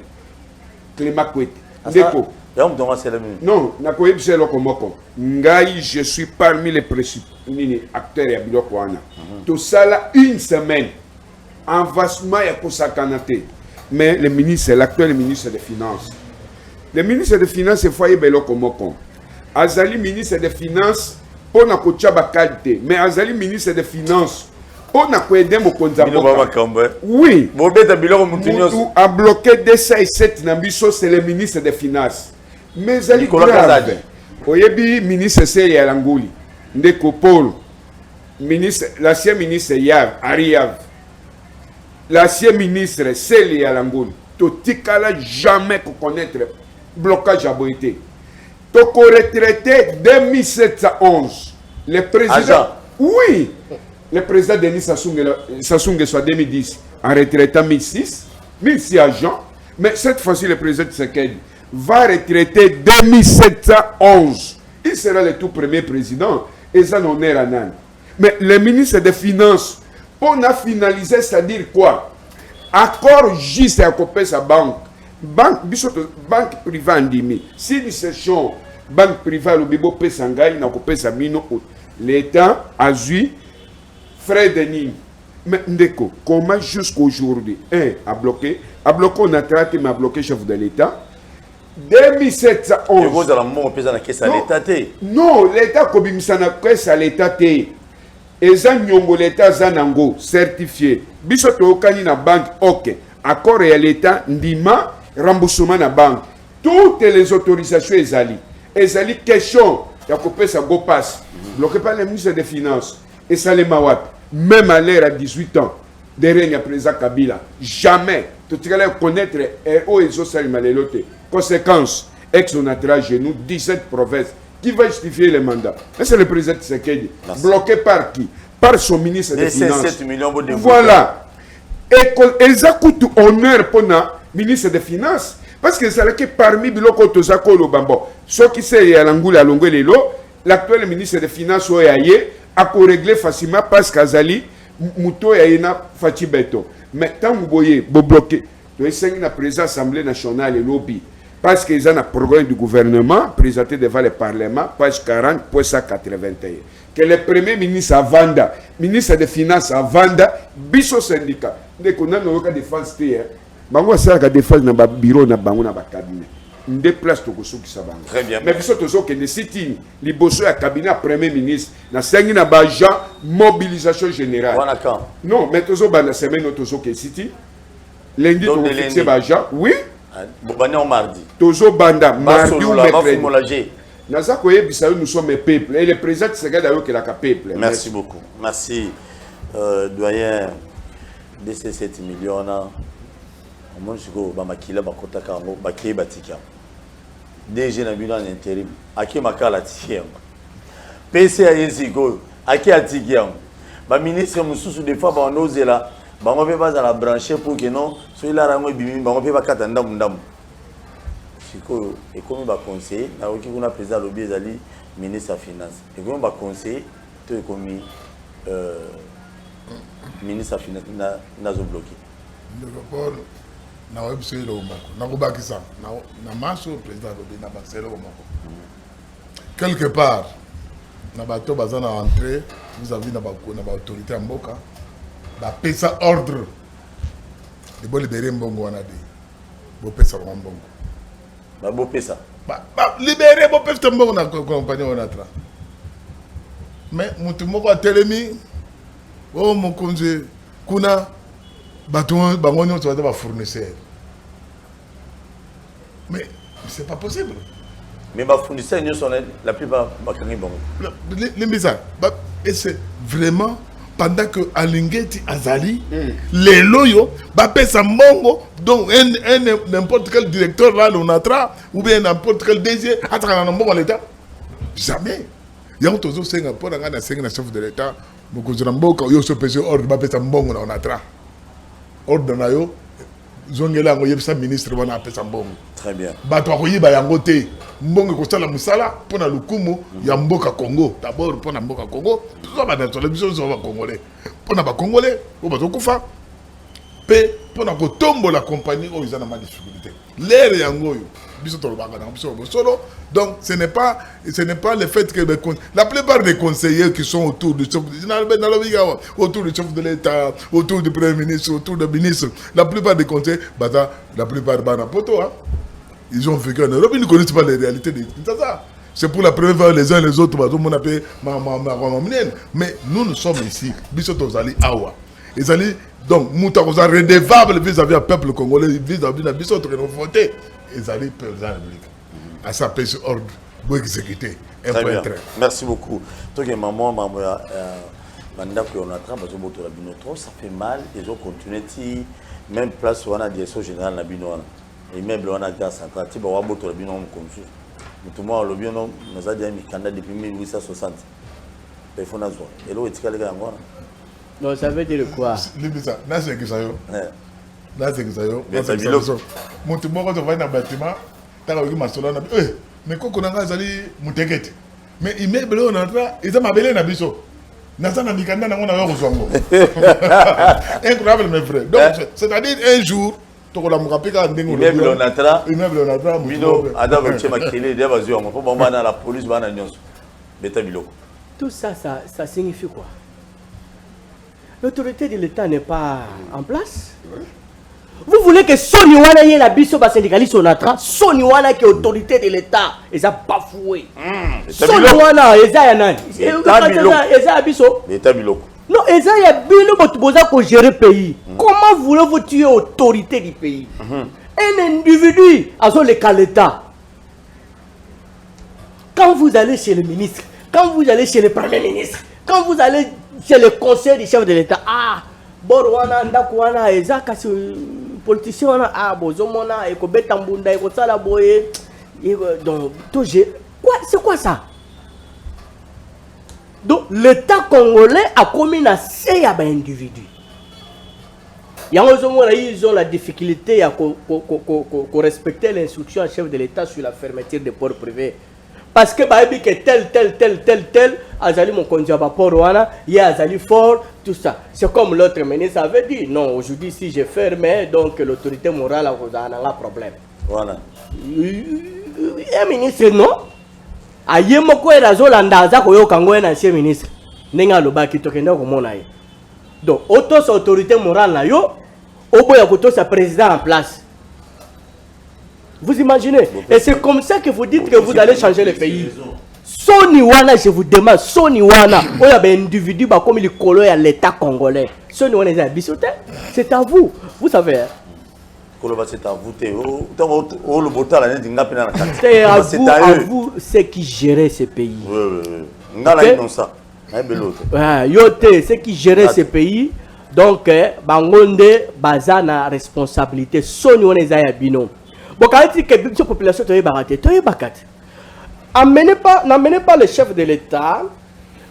Clément Kwete ndeko non nakoyebisa eloko moko ngai je suis parmi les principaux acteurs ya biloko wana tosala une semaine envasement ya kosakana te mais le ministre l'actuel ministre des finances foye beloko moko azali ministre des finances pour na kochaba qualité mais azali ministre des finances pour na koaider mokonza oui mutu a bloqué DC7 na biso c'est le ministre des finances mais azali grave oyebi ministre Seye Alangoli ndeko Paul ministre l'ancien ministre Ariav l'ancien ministre Seye Alangoli totikala jamais ko connaître blocage à Boité. Toko retraité 2711. Le président. Agent. Oui. Le président Denis Sassou Nguesso en 2010 en retraité 1006 agents. Mais cette fois-ci, le président Tshisekedi va retraiter 2711. Il sera le tout premier président. Et ça n'en est rien. Mais le ministre des Finances, pour finaliser, c'est-à-dire quoi? Accord juste à couper sa banque. Banque privée andimi. Si nous cherchons banque privée, le bibo Pesangay, n'a coupé sa mine, l'État a eu frais de nîmes. Mais ndeko, comment jusqu'aujourd'hui, a bloqué, on a traité, mais a bloqué chef de l'État. 2711. Non, l'État kobimisa na caisse à l'État te. Eza nyongo l'État zanango certifié. Biso tokani na banque OK. Accord et l'État ndima remboursement na banque. Toutes les autorisations ezali. Ezali question ya kopesa go pass. Bloqué par le ministre des Finances. Et ça les mawat. Même à l'ère à 18 ans. De règne à président Kabila. Jamais. Tu vas connaître où ils ont salué. Conséquence, ex-onatra genou, 17 provinces. Qui va justifier les mandats? C'est le président Tshisekedi. Bloqué par qui? Par son ministre des Finances. Voilà. Et ils ont honneur pour le ministre des Finances. Parce que c'est parmi les Tozako Lobambo. Ce qui c'est à l'angoula à l'ongolelo, l'actuel ministre des Finances a réglé facilement parce qu'Azali, Mouto et Aina Fatibeto. Mais tant que vous voyez, vous bloquez, vous avez la présence Assemblée nationale et lobby. Parce qu'ils ont un programme du gouvernement présenté devant le Parlement, page 40, page 181. Que le Premier ministre a vendu, ministre des Finances a vendu, biso syndicat. Dès qu'on a une défense, bango ça la défense dans le bureau, dans le cabinet. On déplace tout ce qui s'est vendu. Très bien. Mais biso tozo que les sitting, les bosseurs à cabinet Premier ministre, na sengi na bajan mobilisation générale. Voilà quand. Non, mais tozo ba la semaine tozo que sitting. Lundi to fixer bajan, oui. Bobani en mardi. Tozo banda mardi ou mercredi. Naza koye bisayo nous sommes peuple et le président Tshisekedi d'ailleurs que la peuple. Merci beaucoup. Merci doyen de ces 7 millions là. Moi je go ba makila bakota kango bakie batika. DG na bilan intérim. Aki makala tikiam. PCA yesigo aki atikiam. Ba ministre mususu des fois ba onoze là. Bango pe baza la brancher pour que non so il a rango bimi bango pe bakata ndamu ndamu. Siko et comme ba conseiller na oki kuna président lobby ezali ministre des finances. Et comme ba conseiller to ekomi ministre des finances na zo bloqué. Le rapport na website lo moko na ko bakisa na maso président lobby na bakiselo moko. Quelque part na bato bazana entrer vous avez na ba autorité mboka ba pesa ordre de bo libérer mbongo wana de bo pesa mbongo ba bo pesa ba libérer bo pesa mbongo na compagnie onatra mais mutu moko atelemi o mokonze kuna bato bango nyonso ba fournisseur mais c'est pas possible. Mais ma fournisseur nyonso la plupart bakangi bongo limbisa et c'est vraiment pendant que Alingeti Azali, les loyaux, pesa mbongo, donc n'importe quel directeur là, l'ONATRA, ou bien n'importe quel DG, à travers l'État. Jamais. Il y a un tozo Singapour, il y a un chef de l'État, beaucoup de mboka, il y a un pesa ordre, pesa mbongo, l'ONATRA. Ordre na yo, zongela ngo yebisa ministre wana pesa mbongo. Très bien. Bato akoyiba yango te. Mbongo kosala musala pona lukumu ya mboka Congo. D'abord pona mboka Congo, tout ba na télévision zo ba congolais. Pona ba congolais, o ba tokufa. Pe pona ko tombo la compagnie o izana ma difficulté. L'air yango yo. Biso to ba na biso solo. Donc ce n'est pas le fait que la plupart des conseillers qui sont autour du chef de l'État, autour du Premier ministre, autour des ministres, la plupart des conseillers, la plupart de poto, hein, ils ont vécu en Europe, ils ne connaissent pas les réalités de ça. C'est pour la première fois les uns et les autres, mais nous sommes ici, Awa. Donc, nous sommes redevables vis-à-vis du peuple congolais, vis-à-vis de notre voté. Ils allaient président de la République. À sa pêche ordre, pour exécuter. Merci beaucoup. Donc, maman, ça fait mal, ils ont continué, même place où on a direction générale na bino et même on a gare centrale, tu vas boto la bino comme ça. Tout le monde le bien nous a dit candidat depuis 1860. Il faut nazo. Et là, il y a non, ça veut dire quoi? Libisa, là c'est que ça yo. Là c'est que ça yo. Mon tout le monde va dans le bâtiment. Mais quand on a zali mutekete mais immeuble on entra ils ont mabelé na biso nazana mikanda na ngona yo zongo incroyable mes frères donc c'est-à-dire un jour to la mukapika ndengo immeuble on entra bino adam chema kele dia bazio on faut bomba na la police bana nyonso beta biloko tout ça signifie quoi? L'autorité de l'État n'est pas en place. Vous voulez que Sony Wana y ait la biso ba syndicaliste Onatra, Sony Wana qui est autorité de l'État, ils ont bafoué. Sony Wana, ils ont nani. Ils ont biso. L'État biloko. Non, ils ont bino botuboza pour gérer le pays. Comment voulez-vous tuer l'autorité du pays? Un individu a le cas l'État. Quand vous allez chez le ministre, quand vous allez chez le premier ministre, quand vous allez chez le conseil du chef de l'État, Borwana, Ndakwana, Ezaka, politicien, Bozomona, Eko Betambunda, Eko Salaboye, donc, c'est quoi ça? Donc, l'État congolais a commis un assez à individu. Ils ont la difficulté à respecter l'instruction du chef de l'État sur la fermeture des ports privés. Parce que tel, Azali mon conduit à port Rwanda, il y a Azali fort, tout ça. C'est comme l'autre ministre avait dit, non, aujourd'hui si je ferme, donc l'autorité morale a un problème. Voilà. Un ministre, non? Aïe, moko et la zone andaza koyo kango un ancien ministre. Nenga loba ki tokenda ko mona ye. Donc, autos autorité morale na yo, oboya koto sa président en place. Vous imaginez? Et c'est comme ça que vous dites que vous allez changer le pays. Sony Wana, je vous demande, Sony Wana, il y a un individu comme il est à l'État congolais. Sony Wana, c'est à vous. Vous savez. C'est à vous. C'est à vous, ceux qui géraient ce pays. Ceux qui géraient ce pays. Donc, Bangonde, Bazana, responsabilité. Sony Wana, Zaya Bino. Bon, quand il y a une population, n'amenez pas le chef de l'État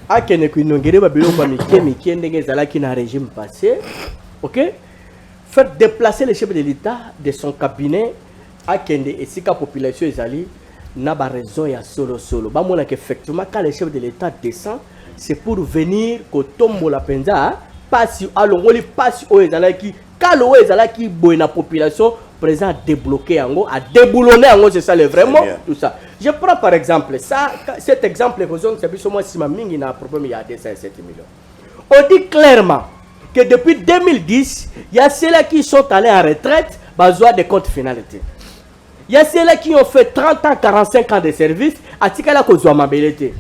à qu'il un régime passé, ok? Faire déplacer le chef de l'État de son cabinet à qu'il et si la population est allée, n'a pas raison et solo. Effectivement, quand le chef de l'État descend, c'est pour venir que tombe la penza, passe au ezalaki, quand ezalaki boy na population présent à débloquer en gros, à déboulonner en gros, c'est ça le vraiment tout ça. Je prends par exemple ça, cet exemple c'est plus ou moins si ma mingi n'a un problème il y a 207 millions. On dit clairement que depuis 2010, il y a ceux-là qui sont allés en retraite, besoin de comptes finalité. Il y a ceux-là qui ont fait 30 ans, 45 ans de service, à Tikala Kozouamabelete.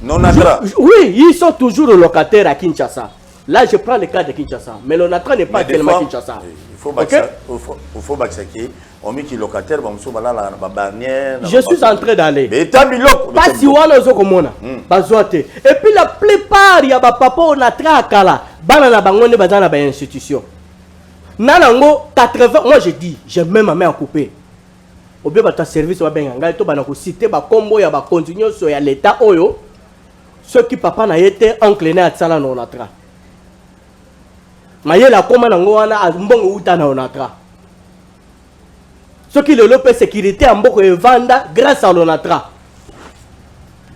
Oui, ils sont toujours locataires à Kinshasa. Là, je prends le cas de Kinshasa. Mais l'Onatra n'est pas tellement Kinshasa. Il faut que on met qui locataire, je suis en train d'aller. Pas si on a et puis la plupart, il y a des papas Onatra à Kala. Banana Bangonde Bazana ba institution. Nanango 80, moi je dis, j'ai même ma main à couper. Au bien ta service va bien ngala to bana ko citer ba combo ya ba continuer sur l'état oyo. Ceux qui papa na été oncle na tsala na Onatra. Maye la koma nango wana mbongo uta na Onatra. Ceux qui le lopent sécurité en boko et vanda grâce à l'Onatra.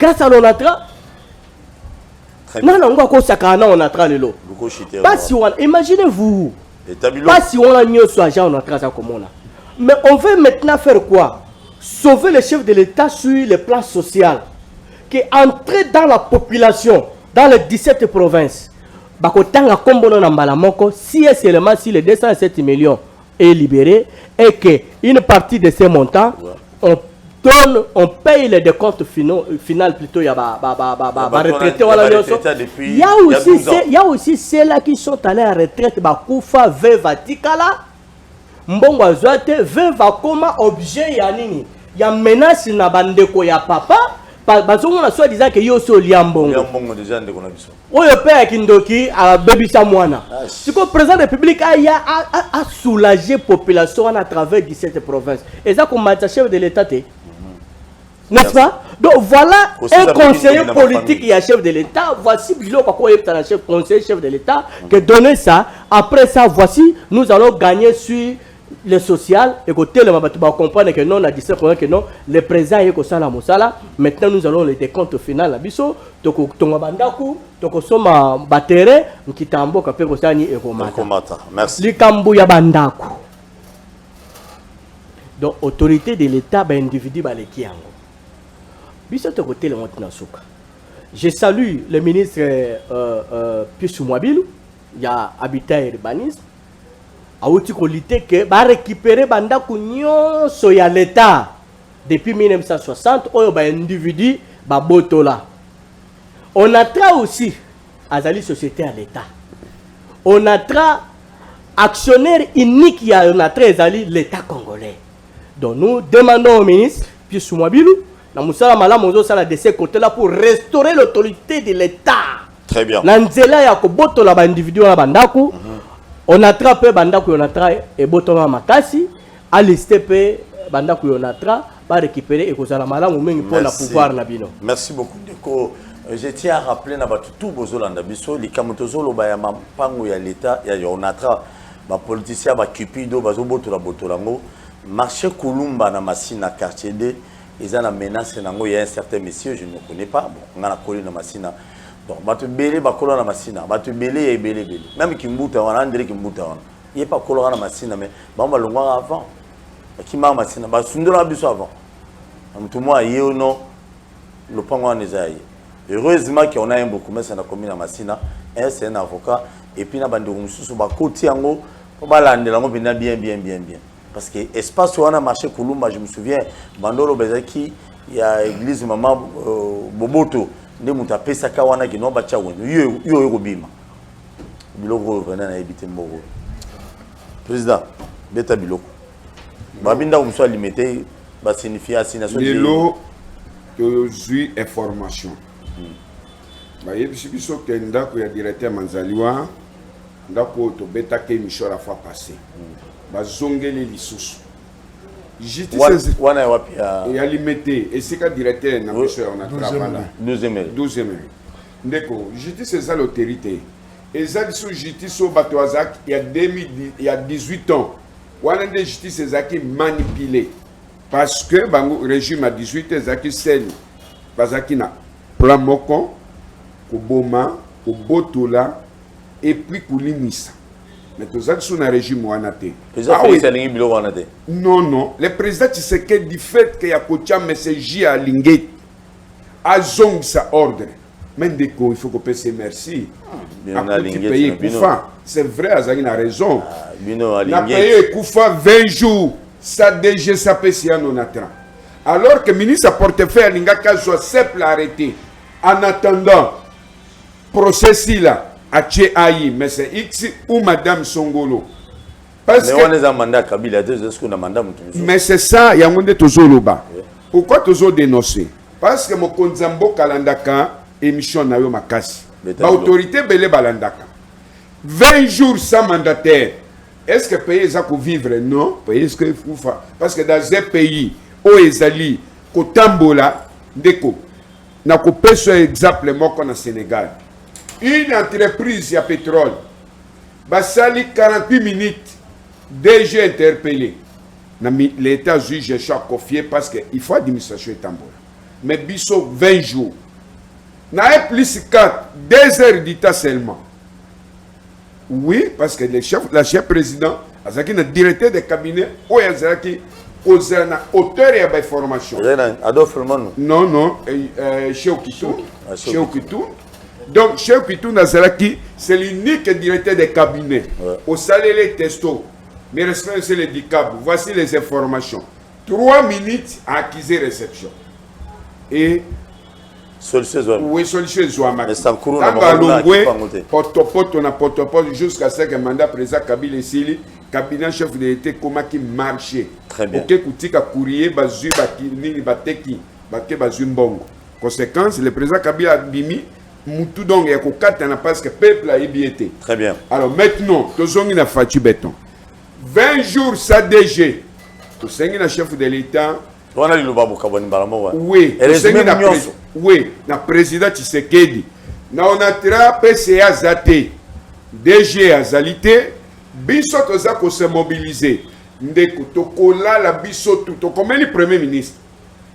Grâce à l'Onatra. Non, non, on a Onatra le lot. Pas si on, imaginez-vous. Pas si on a mieux soit agent Onatra comme on a. Mais on veut maintenant faire quoi? Sauver le chef de l'État sur le plan social. Qui est entré dans la population, dans les 17 provinces. Bakotanga kombono na mbalamoko, si seulement si les 207 millions est libéré et que une partie de ces montants, on paye les décomptes final plutôt il y a retraité il y a aussi ceux-là qui sont allés à retraite Bakoufa Veva Tikala Mbongo Azoate Veva comme objet ya nini ya menace na bandeko ya papa parce qu'on a soit disant que yo so liambongo déjà ndeko na biso oyo père kindoki a bebisa mwana siko président de la République a soulagé population à travers 17 provinces et ça comme chef de l'État n'est-ce pas? Donc voilà un conseiller politique et un chef de l'État. Voici le conseiller chef de l'État qui donne ça. Après ça, voici, nous allons gagner sur le social. Et côté le va comprendre que non, on a dit que non, le président est comme ça la Moussala. Maintenant, nous allons les décomptes final à Bisso. Toko Tongabandaku, Toko Soma Batere, Kitambo Kapeko Sani et Komata. Merci. Likambu Yabandaku. Donc, autorité de l'État, ben individu, ben les Kiango. Je salue le ministre Pius Mouabilou, il y a Habitat et Urbanisme. auti ko lutter que ba récupérer banda ku nyonso ya l'état depuis 1960 oyo ba individu ba botola. ONATRA aussi azali société à l'état. ONATRA actionnaire unique ya ONATRA ezali l'état congolais. Donc nous demandons au ministre puis Soumabilou na musala malamu zo sala de ces côtés là pour restaurer l'autorité de l'état. Très bien. Nanzela ya ko botola ba individu na bandaku. ONATRA pe bandaku ONATRA et botola makasi a listé pe bandaku ONATRA ba récupérer et ko sala malamu mingi pour la pouvoir na bino. Merci beaucoup Ndeko. Je tiens à rappeler na batu tout bozolanda biso likamotozolo ba ya mampango ya l'état ya ONATRA ba politicien ba cupido bazo botola botolango marché Kulumba na Masina quartier D ils ont la menace nango il y a un certain monsieur je ne connais pas bon on a collé na Masina donc batu belé ba kola na Masina batu belé et belé même Kimbuta wana André Kimbuta wana il est pas kola na Masina mais ba malongwa avant qui ma Masina ba sundola biso avant tout moi yé non le pango en ezai. Heureusement qu'on a un beaucoup mais ça n'a commis na Masina c'est un avocat et puis na bande mususu ba koti yango ba landela ngo bien parce que espace où on a marché Kulumba je me souviens bandolo bezaki il y a église maman Boboto ne muta pesa ka wana ki no ba cha wonu yo bima biloko venana na ebité mboko président beta biloko babinda umso limité ba signifier assignation lelo to zui information ba yebi biso ke ndako ya directeur Manzaliwa ndako to beta ke émission la fois passée bazongeli lisusu justice wana wapi ya limité et c'est ka directeur na biso on a travaillé 12e ndeko justice c'est l'autorité et ça biso justice au bato azak il y a 18 ans wana de justice ezaki manipulé parce que bango régime à 18 ezaki sel bazaki na plan moko ko boma ko botola et puis kulimisa. Mais tout ça, c'est un régime ouanaté. Non, non. Le président Tshisekedi du fait qu'il y a Kocha Messeji à Linguet, a zong sa ordre. Mais il faut qu'on paye merci. C'est vrai, Azagin a raison. On a payé Koufa 20 jours. Ça DG, ça paye si on attend. Alors que le ministre a portefeuille à Lingaka soit simple arrêté. En attendant, procès là. Aïe, mais c'est X ou Madame Songolo. Parce que mais c'est ça, il y a un monde Tozoloba. Pourquoi Tozo dénoncer? Parce que mon Konzambo Kalandaka émission na yo makasi. L'autorité belé balandaka. 20 jours sans mandataire. Est-ce que pays ça pour vivre? Non, pays ce que parce que dans un pays où ezali kotambola ndeko na ko peso exemple moko na Sénégal. Une entreprise à pétrole, basali 48 minutes, DG interpellé. L'État juge est confié parce qu'il faut administration tambola. Mais biso 20 jours. N'a plus 4, 2 heures d'état seulement. Oui, parce que la chef président, Azaki le directeur de cabinet, ou Azaki, auteur et d'information. Non, non, chez Okitou. Donc, chez Pitou Nazaraki, c'est l'unique directeur des cabinets. Au salaire les testos, mais respectez les DICAB. Voici les informations. 3 minutes à acquérir réception. Et. Oui, solution Zouamaki. Porte-à-porte jusqu'à ce que le mandat président Kabila Sili, cabinet chef de l'État, comment qui marchait. Très bien. Ok, Koutika courrier, Bazu, Bakini, Bateki, Baké, Bazumbongo. Conséquence, le président Kabila a bimi. Moutou donc il y a parce que le peuple a ébiété. Très bien. Alors maintenant, tous on a fait béton. 20 jours ça DG. Tous on a chef de l'État. On a le babu kaboni baramo. Oui. Oui. Na président Tshisekedi. Na on a trappé PCA Zate. DG Azalité. Biso toza ko se mobiliser. Ndeko tokola la biso tout. Comme le premier ministre.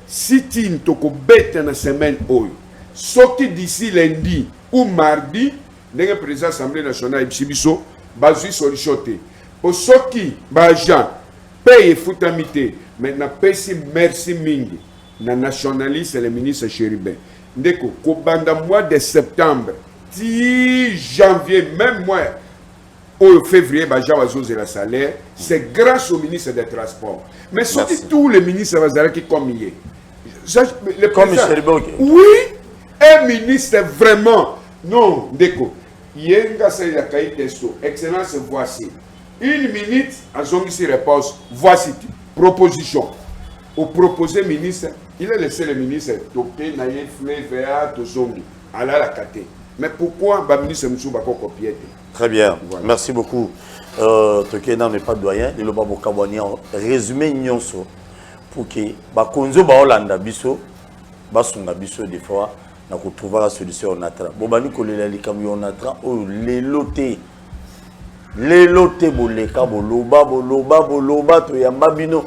Si tin toko bête na semaine oyo. Soki d'ici lundi ou mardi, le président de l'Assemblée nationale Ibsibiso, Bazui Solichoté. Pour Soki, Bajan, paye foutamité, maintenant paye merci mingi, na nationaliste et le ministre Chéribin. Ndeko, Kobanda mois de septembre, 10 janvier, même mois, au février, et la salaire, c'est grâce au ministre des Transports. Mais surtout tous les ministres qui comme hier. Oui, un ministre vraiment. Non, Déco. Excellence, voici. Une minute, à son ici réponse. Voici. Proposition. Au proposé ministre, il a laissé le ministre toquer, naïe, fleuve, tozongi. À la caté. Mais pourquoi le ministre Moussou va copier? Très bien, voilà. Merci beaucoup. Tokena n'est pas doyen, il va beaucoup résumé nyonso pour que bakonzo ba Hollanda biso basunga biso des fois na ko trouver la solution on atra. Bobani ko lela likamu on atra o lelote boleka boloba to yamba bino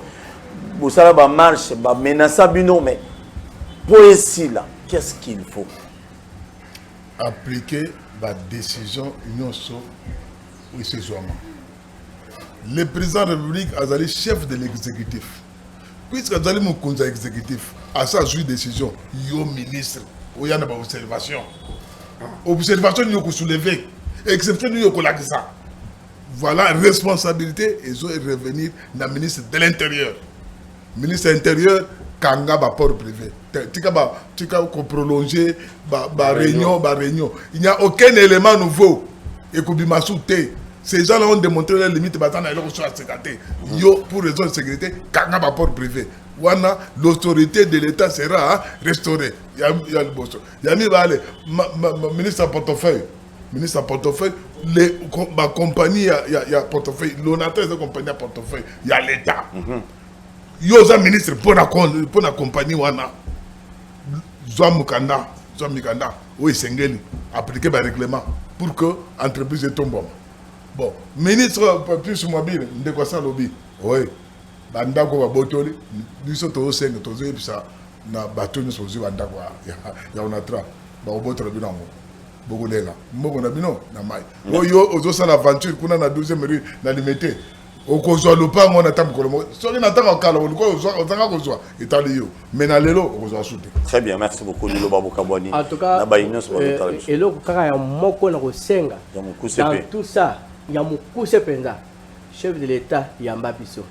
bosala ba marche ba menaça bino mais pour ici là qu'est-ce qu'il faut appliquer la décision union so le président de la République a été chef de l'exécutif. Puisque Azali Mokonza exécutif, à sa juge décision, yo ministre, il y a une observation. Observation, il y a soulever. Exception, il y a ça. Voilà, responsabilité, ils ont revenir dans le ministre de l'Intérieur. Ministre de l'Intérieur, Kanga, port privé. Tu as prolonger, réunion. Il n'y a aucun élément nouveau. Et ces gens-là ont démontré les limites de pour raison de sécurité, Kanga, port privé. L'autorité de l'État sera restaurée. Il y a le ministre portefeuille. Ministre portefeuille, les compagnies, il y a portefeuille, l'onateur de compagnie à portefeuille, il y a l'État. Il y a un ministre pour la compagnie, Zoamukanda, oui, Sengeli, appliquer le règlement pour que l'entreprise tombe. Bon, ministre plus mobile, de quoi ça lobby? Oui, bandako va botoli, nous sommes tous cinq, tous et puis ça, na bateau nous sommes bandako, il y a un atra, bah au bout de l'abinamo, beaucoup de là, beaucoup d'abino, na mai. Oh yo, aux autres l'aventure, qu'on a na 12e rue, na limité. Au cause le pas, on attend que le mot. Si on attend au calme, on attend qu'on soit étalé. Mais na lelo, on soit soutenu. Très bien, merci beaucoup, Lilo Babou Kabouani. En tout cas, et là, quand il y a moko na kosenga, dans tout ça, il y a Moukou Sependa, chef de l'État, il y a Mbabiso.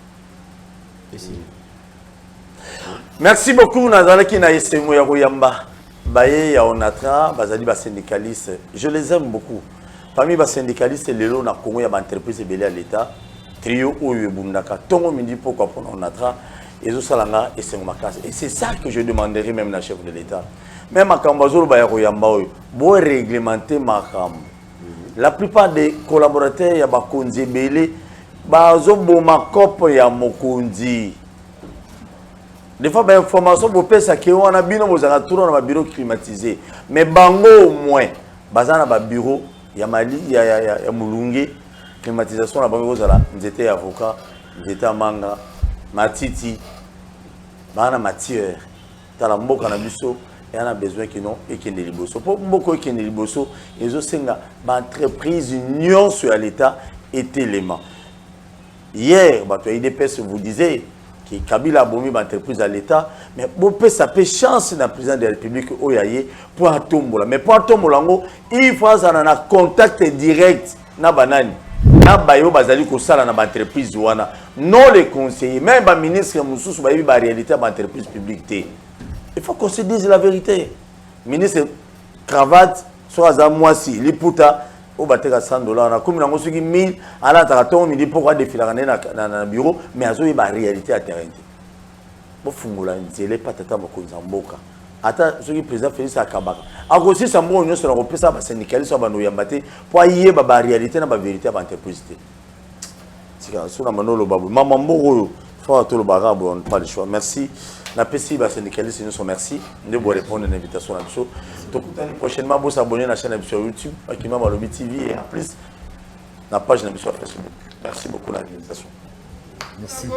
Merci beaucoup, Nazalaki Naïsemou Yagouyamba. Baye ya onatra, bazali ba syndicalistes. Je les aime beaucoup. Parmi les syndicalistes, les lots na Congo, il y a une entreprise belée à l'État. Trio Oyo Bundaka. Tongo me dit pourquoi pour onatra. Et Salanga et Sengomakas. Et c'est ça que je demanderai même à la chef de l'État. Même à Kambazolo Bayagouyamba, bon réglementer ma cam. La plupart des collaborateurs, il y a Bakonzi Belé, Bazo Bomakop, il y a Mokondi. Des fois, l'information, vous pouvez savoir qu'on a un bureau climatisé. Mais Bango au moins, Bazana a un bureau, il y a Mali, il y a Moulungue, climatisation, nous étions avocats, nous étions à Manga, Matiti, Bana Matière, Talambo Kanabiso. Il y en a besoin qui n'ont et qui ne liboso. Pour beaucoup qui ne liboso, ils ont une entreprise union sur l'État est élément. Hier, IDPS vous disait que Kabila a bombé l'entreprise à l'État, mais ça peut chance dans le président de la République pour un tombola. Mais pour un tombola, il faut avoir un contact direct avec banani. Na bayo bazali ko sala na entreprise wana. Non les conseillers, même le ministre Moussous ba yebi ba réalité ba entreprise publique. Il faut qu'on se dise la vérité. Ministre cravate, soit à moi si, l'ipouta, au batega $100, on a comme on a 1000, à la taraton, on dit pourquoi défiler dans le bureau, mais à la réalité à terrain. Bon, Fungola, c'est les patatas à Mboka. Attends, ce qui est président Félix Akabaka. À cause de ça, on a repris ça, syndicaliste, on a yambaté, pour y avoir la réalité, la vérité à l'entreprise. C'est ça, Manolo Babou. Maman Moro, il faut tout le barrage, on n'a pas le choix. Merci. La PCI va syndicaliste, nous sommes merci. Nous devons répondre à l'invitation à la show. Donc, prochainement, vous abonnez à la chaîne sur YouTube, qui m'a Lobby TV et en plus, la page de l'émission Facebook. Merci beaucoup pour l'invitation. Merci.